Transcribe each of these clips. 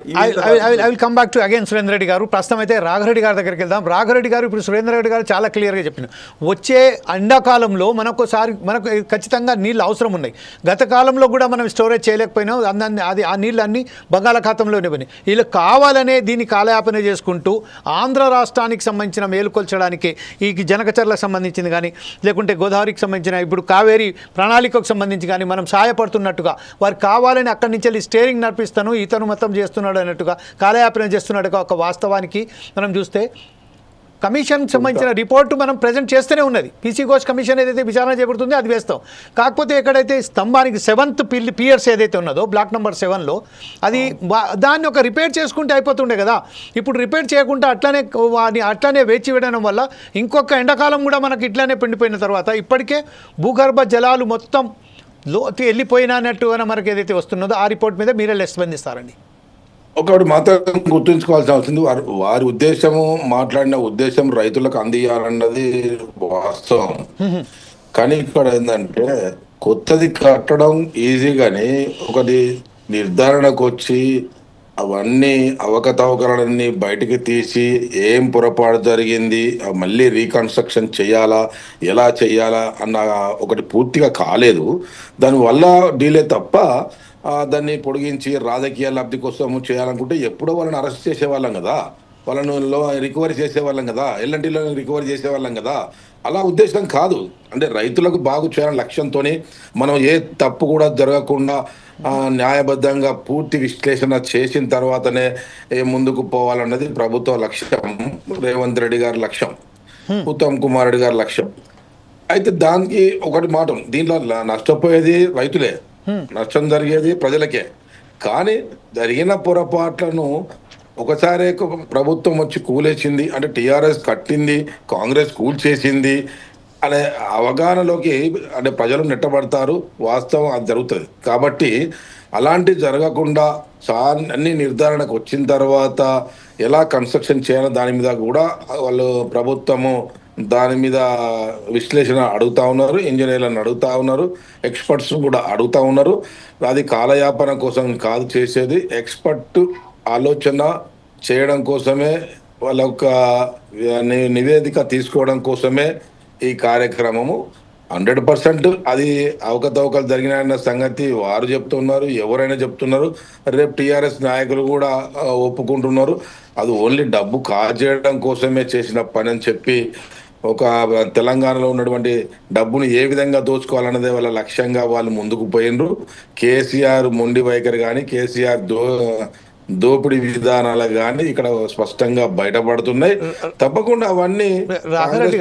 I will come back to again Surender Reddy గారు. ప్రస్తుతం అయితే రాఘరెడ్డి గారి దగ్గరికి వెళ్దాం. రాఘరెడ్డి గారు ఇప్పుడు సురేందర్ రెడ్డి గారు చాలా క్లియర్గా చెప్పిన వచ్చే ఎండాకాలంలో మనకు ఖచ్చితంగా నీళ్ళు అవసరం ఉన్నాయి. గత కాలంలో కూడా మనం స్టోరేజ్ చేయలేకపోయినాం. అది ఆ నీళ్ళన్నీ బంగాళాఖాతంలోనే పోయినాయి. వీళ్ళు కావాలనే దీన్ని కాలయాపన చేసుకుంటూ ఆంధ్ర రాష్ట్రానికి సంబంధించిన మేలుకొల్చడానికి ఈ జనకచర్లకు సంబంధించింది కానీ లేకుంటే గోదావరికి సంబంధించిన ఇప్పుడు కావేరీ ప్రణాళికకు సంబంధించి కానీ మనం సహాయపడుతున్నట్టుగా వారు కావాలని అక్కడి నుంచి వెళ్ళి స్టేరింగ్ నడిపిస్తాను ఇతను మొత్తం చేస్తున్నాడు అన్నట్టుగా కాలయాపన చేస్తున్నాడుగా ఒక వాస్తవానికి మనం చూస్తే కమిషన్కి సంబంధించిన రిపోర్టు మనం ప్రజెంట్ చేస్తూనే ఉన్నది. పీసీ ఘోష్ కమిషన్ ఏదైతే విచారణ చేపడుతుందో అది వేస్తాం. కాకపోతే ఎక్కడైతే స్తంభానికి 7th పియర్స్ ఏదైతే ఉన్నదో బ్లాక్ నెంబర్ 7లో అది దాన్ని ఒక రిపేర్ చేసుకుంటే అయిపోతుండే కదా. ఇప్పుడు రిపేర్ చేయకుండా అట్లానే వేచి వేయడం వల్ల ఇంకొక ఎండాకాలం కూడా మనకి ఇట్లానే పండిపోయిన తర్వాత ఇప్పటికే భూగర్భ జలాలు మొత్తం లోతు వెళ్ళిపోయినట్టుగా మనకి ఏదైతే వస్తున్నదో ఆ రిపోర్ట్ మీద మీరే స్పందిస్తారండి. ఒకటి మాత్రం గుర్తుంచుకోవాల్సిన అవసరం, వారి ఉద్దేశము మాట్లాడిన ఉద్దేశం రైతులకు అందియాలన్నది వాస్తవం. కానీ ఇక్కడ ఏంటంటే కొత్తది కట్టడం ఈజీ, కానీ ఒకటి నిర్ధారణకు వచ్చి అవన్నీ అవకతవకలన్నీ బయటికి తీసి ఏం పొరపాటు జరిగింది మళ్ళీ రీకన్స్ట్రక్షన్ చేయాలా ఎలా చేయాలా అన్న ఒకటి పూర్తిగా కాలేదు. దానివల్ల డీలే తప్ప దాన్ని పొడిగించి రాజకీయ లబ్ధి కోసం చేయాలనుకుంటే ఎప్పుడో వాళ్ళని అరెస్ట్ చేసేవాళ్ళం కదా, వాళ్ళను రికవరీ చేసేవాళ్ళం కదా, ఎల్ఎన్టీలో రికవరీ చేసేవాళ్ళం కదా. అలా ఉద్దేశం కాదు. అంటే రైతులకు బాగు చేయాలని లక్ష్యంతో మనం ఏ తప్పు కూడా జరగకుండా న్యాయబద్ధంగా పూర్తి విశ్లేషణ చేసిన తర్వాతనే ముందుకు పోవాలన్నది ప్రభుత్వ లక్ష్యం, రేవంత్ రెడ్డి గారి లక్ష్యం, ఉత్తమ్ కుమార్ రెడ్డి గారి లక్ష్యం. అయితే దానికి ఒకటి మాట, దీంట్లో నష్టపోయేది రైతులే, నష్టం జరిగేది ప్రజలకే. కానీ జరిగిన పొరపాట్లను ఒకసారి ప్రభుత్వం వచ్చి కూలేసింది అంటే టీఆర్ఎస్ కట్టింది కాంగ్రెస్ కూల్చేసింది అనే అవగాహనలోకి అంటే ప్రజలు నెట్టబడతారు. వాస్తవం అది జరుగుతుంది. కాబట్టి అలాంటి జరగకుండా అన్ని నిర్ధారణకు వచ్చిన తర్వాత ఎలా కన్స్ట్రక్షన్ చేయాలో దాని మీద కూడా వాళ్ళు ప్రభుత్వము దాని మీద విశ్లేషణ అడుగుతా ఉన్నారు, ఇంజనీర్లను అడుగుతా ఉన్నారు, ఎక్స్పర్ట్స్ కూడా అడుగుతా ఉన్నారు. అది కాలయాపన కోసం కాదు చేసేది, ఎక్స్పర్ట్ ఆలోచన చేయడం కోసమే, వాళ్ళ యొక్క నివేదిక తీసుకోవడం కోసమే ఈ కార్యక్రమము. 100% అది అవకతవకలు జరిగిన సంగతి వారు చెప్తున్నారు, ఎవరైనా చెప్తున్నారు. రేపు టీఆర్ఎస్ నాయకులు కూడా ఒప్పుకుంటున్నారు. అది ఓన్లీ డబ్బు కాజేయడం కోసమే చేసిన పని అని చెప్పి ఒక తెలంగాణలో ఉన్నటువంటి డబ్బును ఏ విధంగా దోచుకోవాలన్నదే వాళ్ళ లక్ష్యంగా వాళ్ళు ముందుకు పోయినరు. కేసీఆర్ మొండి వైఖరి కానీ కేసీఆర్ దోపిడీ విధానాలు కానీ ఇక్కడ స్పష్టంగా బయటపడుతున్నాయి. తప్పకుండా అవన్నీ రాఘరెడ్డి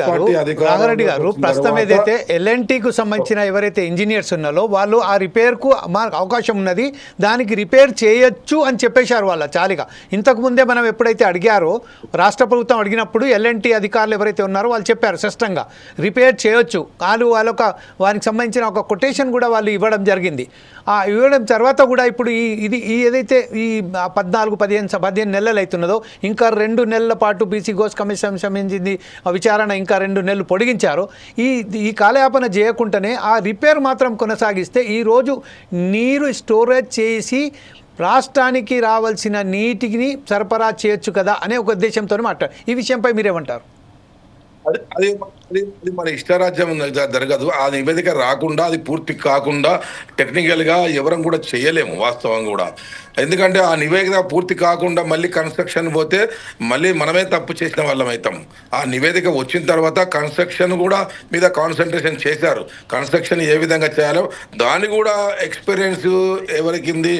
గారు ప్రస్తుతం ఏదైతే ఎల్ఎన్టీకు సంబంధించిన ఎవరైతే ఇంజనీర్స్ ఉన్నారో వాళ్ళు ఆ రిపేర్కు మాకు అవకాశం ఉన్నది, దానికి రిపేర్ చేయొచ్చు అని చెప్పేశారు వాళ్ళ చాలిగా. ఇంతకుముందే మనం ఎప్పుడైతే అడిగారో రాష్ట్ర ప్రభుత్వం అడిగినప్పుడు ఎల్ఎన్టీ అధికారులు ఎవరైతే ఉన్నారో వాళ్ళు చెప్పారు స్పష్టంగా రిపేర్ చేయొచ్చు. వారికి సంబంధించిన ఒక కొటేషన్ కూడా వాళ్ళు ఇవ్వడం జరిగింది. ఇవ్వడం తర్వాత కూడా ఇప్పుడు ఇది ఏదైతే ఈ 14-15 నెలలు అవుతున్నదో ఇంకా 2 నెలల పాటు పీసీ ఘోష్ కమిషన్ సంబంధించింది విచారణ ఇంకా 2 నెలలు పొడిగించారు. ఈ కాలయాపన చేయకుండానే ఆ రిపేర్ మాత్రం కొనసాగిస్తే ఈరోజు నీరు స్టోరేజ్ చేసి రాష్ట్రానికి రావాల్సిన నీటిని సరఫరా చేయొచ్చు కదా అనే ఒక ఉద్దేశంతో మాట్లాడారు. ఈ విషయంపై మీరేమంటారు? అది మన ఇష్టరాజ్యం జరగదు. ఆ నివేదిక రాకుండా అది పూర్తి కాకుండా టెక్నికల్ గా ఎవరం కూడా చేయలేము వాస్తవం కూడా. ఎందుకంటే ఆ నివేదిక పూర్తి కాకుండా మళ్ళీ కన్స్ట్రక్షన్ పోతే మళ్ళీ మనమే తప్పు చేసిన వాళ్ళం అవుతాం. ఆ నివేదిక వచ్చిన తర్వాత కన్స్ట్రక్షన్ కూడా మీద కాన్సన్ట్రేషన్ చేశారు. కన్స్ట్రక్షన్ ఏ విధంగా చేయాలో దాని కూడా ఎక్స్పీరియన్స్ ఎవరికింది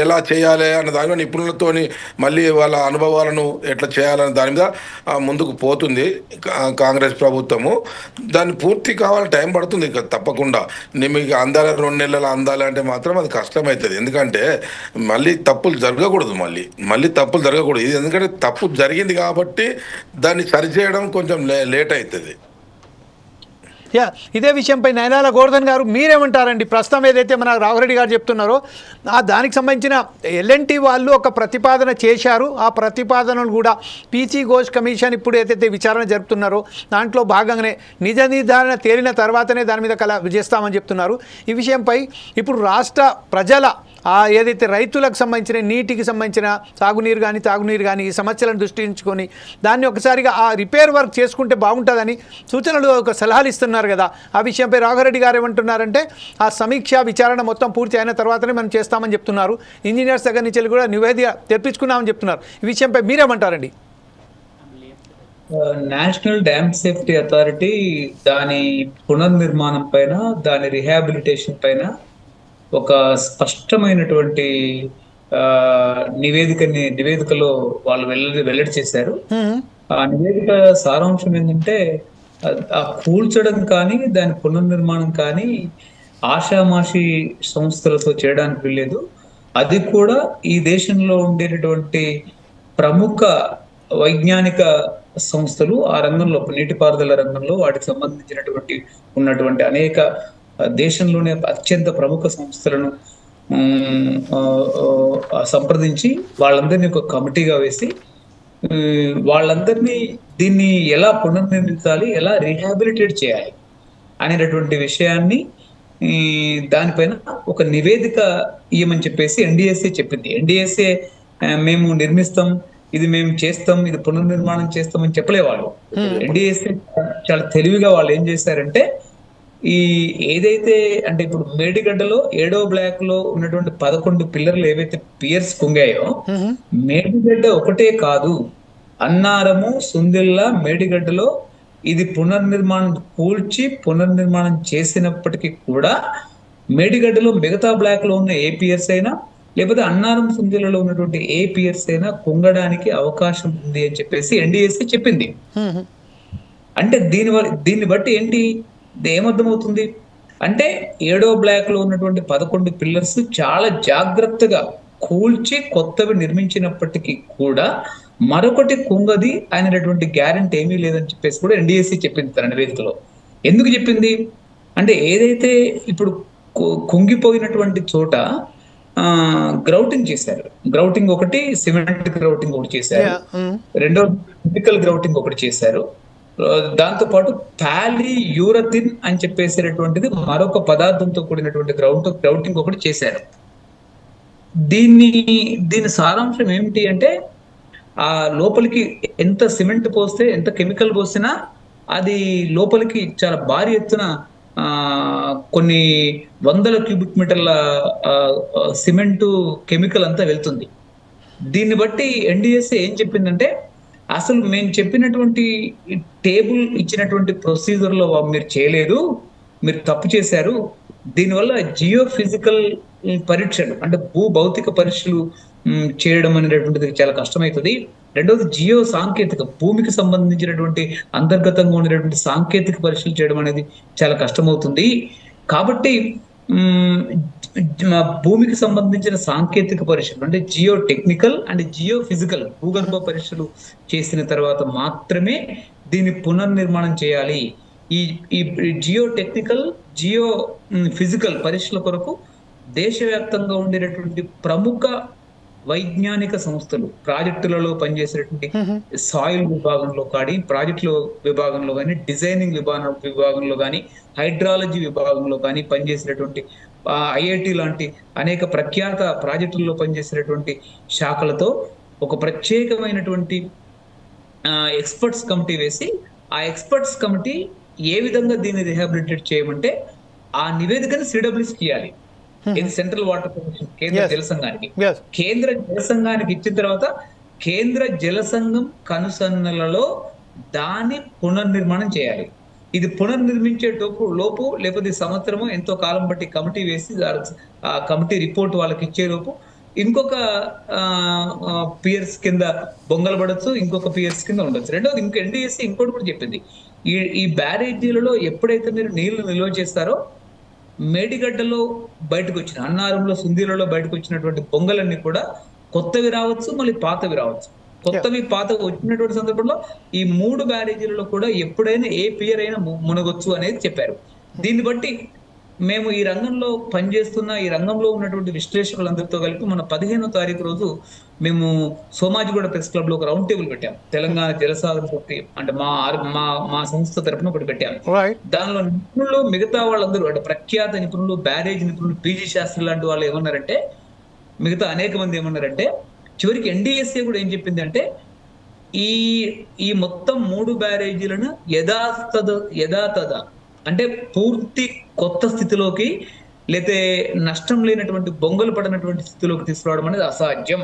ఎలా చేయాలి అన్న దాని మీద నిపుణులతోని మళ్ళీ వాళ్ళ అనుభవాలను ఎట్లా చేయాలన్న దాని మీద ముందుకు పోతుంది కాంగ్రెస్ ప్రభుత్వము. దాన్ని పూర్తి కావాలి, టైం పడుతుంది తప్పకుండా. మీకు అందాలి 2 నెలలు అందాలి అంటే మాత్రం అది కష్టమవుతుంది. ఎందుకంటే మళ్ళీ తప్పులు జరగకూడదు, మళ్ళీ తప్పులు జరగకూడదు. ఇది ఎందుకంటే తప్పు జరిగింది కాబట్టి దాన్ని సరిచేయడం కొంచెం లేట్ అవుతుంది. ఇదే విషయంపై నయనాల గోవర్ధన్ గారు మీరేమంటారండి? ప్రస్తుతం ఏదైతే మన రాఘరెడ్డి గారు చెప్తున్నారో దానికి సంబంధించిన ఎల్ఎన్టీ వాళ్ళు ఒక ప్రతిపాదన చేశారు. ఆ ప్రతిపాదనలు కూడా పీసీ ఘోష్ కమిషన్ ఇప్పుడు ఏదైతే విచారణ జరుపుతున్నారో దాంట్లో భాగంగానే నిజ నిర్ధారణ తేలిన తర్వాతనే దాని మీద చేస్తామని చెప్తున్నారు. ఈ విషయంపై ఇప్పుడు రాష్ట్ర ప్రజల ఏదైతే రైతులకు సంబంధించిన నీటికి సంబంధించిన సాగునీరు కానీ తాగునీరు కానీ ఈ సమస్యలను దృష్టించుకొని దాన్ని ఒకసారిగా ఆ రిపేర్ వర్క్ చేసుకుంటే బాగుంటుందని సూచనలు ఒక సలహాలు ఇస్తున్నారు కదా. ఆ విషయంపై రాఘరెడ్డి గారు ఏమంటున్నారంటే ఆ సమీక్ష విచారణ మొత్తం పూర్తి అయిన తర్వాతనే మనం చేస్తామని చెప్తున్నారు. ఇంజనీర్స్ దగ్గర నుంచి కూడా నివేదిక తెప్పించుకున్నామని చెప్తున్నారు. ఈ విషయంపై మీరేమంటారండి? నేషనల్ డ్యామ్ సేఫ్టీ అథారిటీ దాని పునర్నిర్మాణం పైన, దాని రిహాబిలిటేషన్ పైన ఒక స్పష్టమైనటువంటి నివేదికలో వాళ్ళు వెల్లడి చేశారు. ఆ నివేదిక సారాంశం ఏంటంటే ఆ కూల్చడం కానీ దాని పునర్నిర్మాణం కానీ ఆషామాషి సంస్థలతో చేయడానికి వీల్లేదు. అది కూడా ఈ దేశంలో ఉండేటటువంటి ప్రముఖ వైజ్ఞానిక సంస్థలు ఆ రంగంలో, నీటిపారుదల రంగంలో వాటికి సంబంధించినటువంటి ఉన్నటువంటి అనేక దేశంలోనే అత్యంత ప్రముఖ సంస్థలను సంప్రదించి వాళ్ళందరినీ ఒక కమిటీగా వేసి వాళ్ళందరినీ దీన్ని ఎలా పునర్నిర్మించాలి, ఎలా రీహాబిలిటేట్ చేయాలి అనేటటువంటి విషయాన్ని దానిపైన ఒక నివేదిక ఇవ్వమని చెప్పేసి ఎన్డిఎస్ఏ చెప్పింది. ఎన్డిఎస్ఏ మేము నిర్మిస్తాం, ఇది మేము చేస్తాం, ఇది పునర్నిర్మాణం చేస్తామని చెప్పలేవాళ్ళు. ఎన్డిఎస్ఏ చాలా తెలివిగా వాళ్ళు ఏం చేశారంటే ఏదైతే అంటే ఇప్పుడు మేడిగడ్డలో 7వ బ్లాక్ లో ఉన్నటువంటి 11 పిల్లర్లు ఏవైతే పియర్స్ కుంగాయో, మేడిగడ్డ ఒకటే కాదు, అన్నారము, సుందిల్ల, మేడిగడ్డలో ఇది పునర్నిర్మాణం కూల్చి పునర్నిర్మాణం చేసినప్పటికీ కూడా మేడిగడ్డలో మిగతా బ్లాక్ లో ఉన్న ఏ పియర్స్ అయినా లేకపోతే అన్నారం, సుందిల్లలో ఉన్నటువంటి ఏ పియర్స్ అయినా కుంగడానికి అవకాశం ఉంది అని చెప్పేసి ఎన్డిఎస్ఏ చెప్పింది. అంటే దీన్ని బట్టి ఏంటి ఏమర్థమవుతుంది అంటే 7వ బ్లాక్ లో ఉన్నటువంటి 11 పిల్లర్స్ చాలా జాగ్రత్తగా కూల్చి కొత్తవి నిర్మించినప్పటికీ కూడా మరొకటి కుంగది అనేటటువంటి గ్యారెంటీ ఏమీ లేదని చెప్పేసి కూడా ఎన్డిఎస్సి చెప్పింది తన నివేదికలో. ఎందుకు చెప్పింది అంటే ఏదైతే ఇప్పుడు కుంగిపోయినటువంటి చోట గ్రౌటింగ్ చేశారు. గ్రౌటింగ్ ఒకటి, సిమెంట్ గ్రౌటింగ్ ఒకటి చేశారు, రెండో కెమికల్ గ్రౌటింగ్ ఒకటి చేశారు. దాంతో పాటు పాలియూరథిన్ అని చెప్పేసేటటువంటిది మరొక పదార్థంతో కూడినటువంటి గ్రౌటింగ్ ఒకటి చేశారు. దీని సారాంశం ఏమిటి అంటే ఆ లోపలికి ఎంత సిమెంట్ పోస్తే, ఎంత కెమికల్ పోసినా అది లోపలికి చాలా భారీ ఎత్తున కొన్ని వందల క్యూబిక్ మీటర్ల సిమెంటు కెమికల్ అంతా వెళ్తుంది. దీన్ని బట్టి ఎన్డిఎస్ఏ ఏం చెప్పిందంటే అసలు మేము చెప్పినటువంటి టేబుల్ ఇచ్చినటువంటి ప్రొసీజర్ లో మీరు చేయలేదు, మీరు తప్పు చేశారు. దీనివల్ల జియో ఫిజికల్ పరీక్షలు అంటే భౌతిక పరీక్షలు చేయడం అనేటటువంటిది చాలా కష్టమవుతుంది. రెండవది జియో సాంకేతిక, భూమికి సంబంధించినటువంటి అంతర్గతంగా ఉండేటువంటి సాంకేతిక పరీక్షలు చేయడం అనేది చాలా కష్టమవుతుంది. కాబట్టి భూమికి సంబంధించిన సాంకేతిక పరీక్షలు అంటే geo technical and Jio physical భూగర్భ పరీక్షలు చేసిన తర్వాత మాత్రమే దీన్ని పునర్నిర్మాణం చేయాలి. ఈ జియో టెక్నికల్, జియో ఫిజికల్ పరీక్షల కొరకు దేశవ్యాప్తంగా ఉండేటటువంటి ప్రముఖ వైజ్ఞానిక సంస్థలు, ప్రాజెక్టులలో పనిచేసేటువంటి సాయిల్ విభాగంలో కానీ, ప్రాజెక్టుల విభాగంలో కానీ, డిజైనింగ్ విభాగంలో కానీ, హైడ్రాలజీ విభాగంలో కానీ పనిచేసినటువంటి ఐఐటి లాంటి అనేక ప్రఖ్యాత ప్రాజెక్టుల్లో పనిచేసినటువంటి శాఖలతో ఒక ప్రత్యేకమైనటువంటి ఎక్స్పర్ట్స్ కమిటీ వేసి ఆ ఎక్స్పర్ట్స్ కమిటీ ఏ విధంగా దీన్ని రిహాబిలిటేట్ చేయమంటే ఆ నివేదికను సిడబ్ల్యూసీకి ఇవ్వాలి. ఇది సెంట్రల్ వాటర్ కమిషన్, కేంద్ర జల సంఘానికి. కేంద్ర జల సంఘానికి ఇచ్చిన తర్వాత కేంద్ర జల సంఘం కనుసన్నలలో దాన్ని పునర్నిర్మాణం చేయాలి. ఇది పునర్నిర్మించే లోపు లేకపోతే సంవత్సరము ఎంతో కాలం బట్టి కమిటీ వేసి ఆ కమిటీ రిపోర్ట్ వాళ్ళకి ఇచ్చే లోపు ఇంకొక పియర్స్ కింద బొంగలు పడచ్చు, ఇంకొక పియర్స్ కింద ఉండొచ్చు. రెండోది ఎన్డిఎస్సి ఇంకోటి కూడా చెప్పింది, ఈ బ్యారేజీలలో ఎప్పుడైతే మీరు నీళ్లు నిల్వ చేస్తారో మేడిగడ్డలో బయటకు వచ్చిన, అన్నారంలో, సుందీలలో బయటకు వచ్చినటువంటి బొంగలన్నీ కూడా కొత్తవి రావచ్చు, మళ్ళీ పాతవి రావచ్చు. కొత్తవి పాత వచ్చినటువంటి సందర్భంలో ఈ 3 బ్యారేజీలలో కూడా ఎప్పుడైనా ఏ పియర్ అయినా మునగొచ్చు అనేది చెప్పారు. దీన్ని బట్టి మేము ఈ రంగంలో పనిచేస్తున్న, ఈ రంగంలో ఉన్నటువంటి విశ్లేషకులందరితో కలిపి మన 15వ తారీఖు రోజు మేము సోమాజిగూడ ప్రెస్ క్లబ్ లో ఒక రౌండ్ టేబుల్ పెట్టాం. తెలంగాణ జలసాధన శక్తి అంటే మా సంస్థ తరఫున ఒకటి పెట్టాం. దానిలో నిపుణులు, మిగతా వాళ్ళందరూ అంటే ప్రఖ్యాత నిపుణులు, బ్యారేజ్ నిపుణులు, పీజీ శాస్త్రి లాంటి వాళ్ళు ఏమన్నారంటే మిగతా అనేక మంది ఏమన్నారంటే చివరికి ఎన్డీఎస్ఏ కూడా ఏం చెప్పింది అంటే ఈ ఈ మొత్తం 3 బ్యారేజీలను యథాతథ అంటే పూర్తి కొత్త స్థితిలోకి లేతే నష్టం లేనటువంటి బొంగలు పడినటువంటి స్థితిలోకి తీసుకురావడం అనేది అసాధ్యం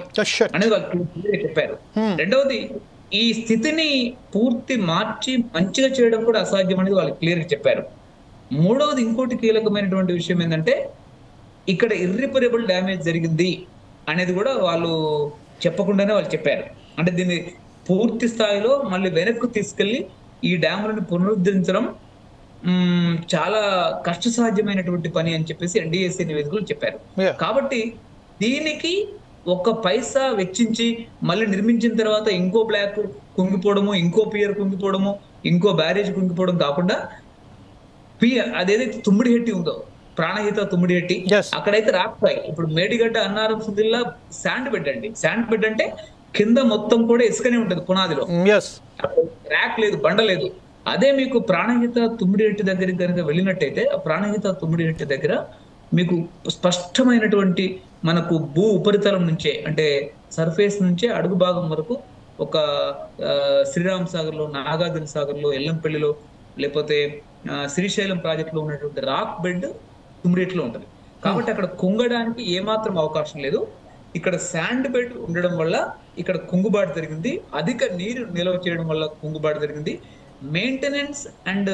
అనేది వాళ్ళు చెప్పారు. రెండవది ఈ స్థితిని పూర్తి మార్చి మంచిగా చేయడం కూడా అసాధ్యం అనేది వాళ్ళు క్లియర్గా చెప్పారు. మూడవది ఇంకోటి కీలకమైనటువంటి విషయం ఏంటంటే ఇక్కడ ఇర్రిపరబుల్ డ్యామేజ్ జరిగింది అనేది కూడా వాళ్ళు చెప్పకుండానే వాళ్ళు చెప్పారు. అంటే దీన్ని పూర్తి స్థాయిలో మళ్ళీ వెనక్కు తీసుకెళ్లి ఈ డ్యాములను పునరుద్ధరించడం చాలా కష్టసాధ్యమైనటువంటి పని అని చెప్పేసి ఎన్డీఎస్ఏ నివేదికలు చెప్పారు. కాబట్టి దీనికి 1 పైసా వెచ్చించి మళ్ళీ నిర్మించిన తర్వాత ఇంకో బ్లాక్ కుంగిపోవడము, ఇంకో పియర్ కుంగిపోవడము, ఇంకో బ్యారేజ్ కుంగిపోవడం కాకుండా అదేదైతే తుమ్మిడిహెట్టి ఉందో ప్రాణహిత తుమ్మిడిహెట్టి అక్కడైతే రాకపోయి ఇప్పుడు మేడిగడ్డ అన్నారం సుదిల్లా శాండ్ బెడ్ అండి. శాండ్ బెడ్ అంటే కింద మొత్తం కూడా ఇసుకనే ఉంటది పునాదిలో, ర్యాక్ లేదు, బండ లేదు. అదే మీకు ప్రాణహిత తుమ్మిడిహెట్టి దగ్గరికి కనుక వెళ్ళినట్టయితే ఆ ప్రాణహిత తుమ్మిడిహెట్టి దగ్గర మీకు స్పష్టమైనటువంటి మనకు భూ ఉపరితలం నుంచే అంటే సర్ఫేస్ నుంచే అడుగు భాగం వరకు ఒక శ్రీరామ్ సాగర్ లో, నాగార్జున సాగర్ లో, ఎల్లంపల్లిలో లేకపోతే శ్రీశైలం ప్రాజెక్ట్ లో ఉన్నటువంటి రాక్ బెడ్ తుమ్మిడిహెట్టిలో ఉంటుంది. కాబట్టి అక్కడ కుంగడానికి ఏమాత్రం అవకాశం లేదు. ఇక్కడ శాండ్ బెడ్ ఉండడం వల్ల ఇక్కడ కుంగుబాటు జరిగింది, అధిక నీరు నిల్వ చేయడం వల్ల కుంగుబాటు జరిగింది. Maintenance and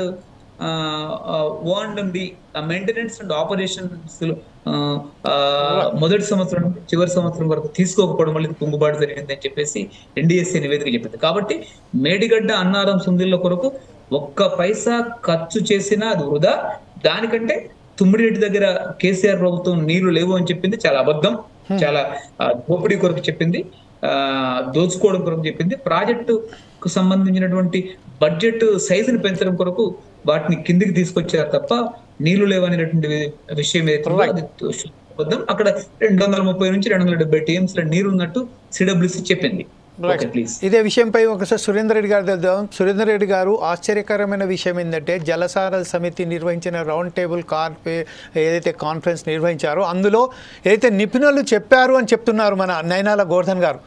maintenance and operations మొదటి సంవత్సరం చివరి సంవత్సరం వరకు తీసుకోకపోవడం వల్ల కుంగుబాటు జరిగింది అని చెప్పేసి ఎన్డీఎస్ఏ నివేదిక చెప్పింది. కాబట్టి మేడిగడ్డ అన్నారం సుందిళ్ళ కొరకు 1 పైసా ఖర్చు చేసినా అది వృధా. దానికంటే తుమ్మిడిహెట్టి దగ్గర కేసీఆర్ ప్రభుత్వం నీళ్లు లేవు అని చెప్పింది చాలా అబద్ధం, చాలా దోపిడీ కొరకు చెప్పింది, దోచుకోవడం కొరకు చెప్పింది. ప్రాజెక్టుకు సంబంధించినటువంటి బడ్జెట్ సైజుని పెంచడం కొరకు వాటిని కిందికి తీసుకొచ్చారు తప్ప నీళ్లు లేవనేటువంటి విషయం ఏదైతే అది అబద్ధం. అక్కడ 230 నుంచి 270 టీఎంసీల నీరు ఉన్నట్టు సిడబ్ల్యూసీ చెప్పింది. ఇదే విషయంపై ఒకసారి సురేందర్ రెడ్డి గారు తెలుద్దాం. సురేందర్ రెడ్డి గారు, ఆశ్చర్యకరమైన విషయం ఏంటంటే జలసార సమితి నిర్వహించిన రౌండ్ టేబుల్ ఏదైతే కాన్ఫరెన్స్ నిర్వహించారో అందులో ఏదైతే నిపుణులు చెప్పారు అని చెప్తున్నారు మన నయనాల గోవర్ధన్ గారు.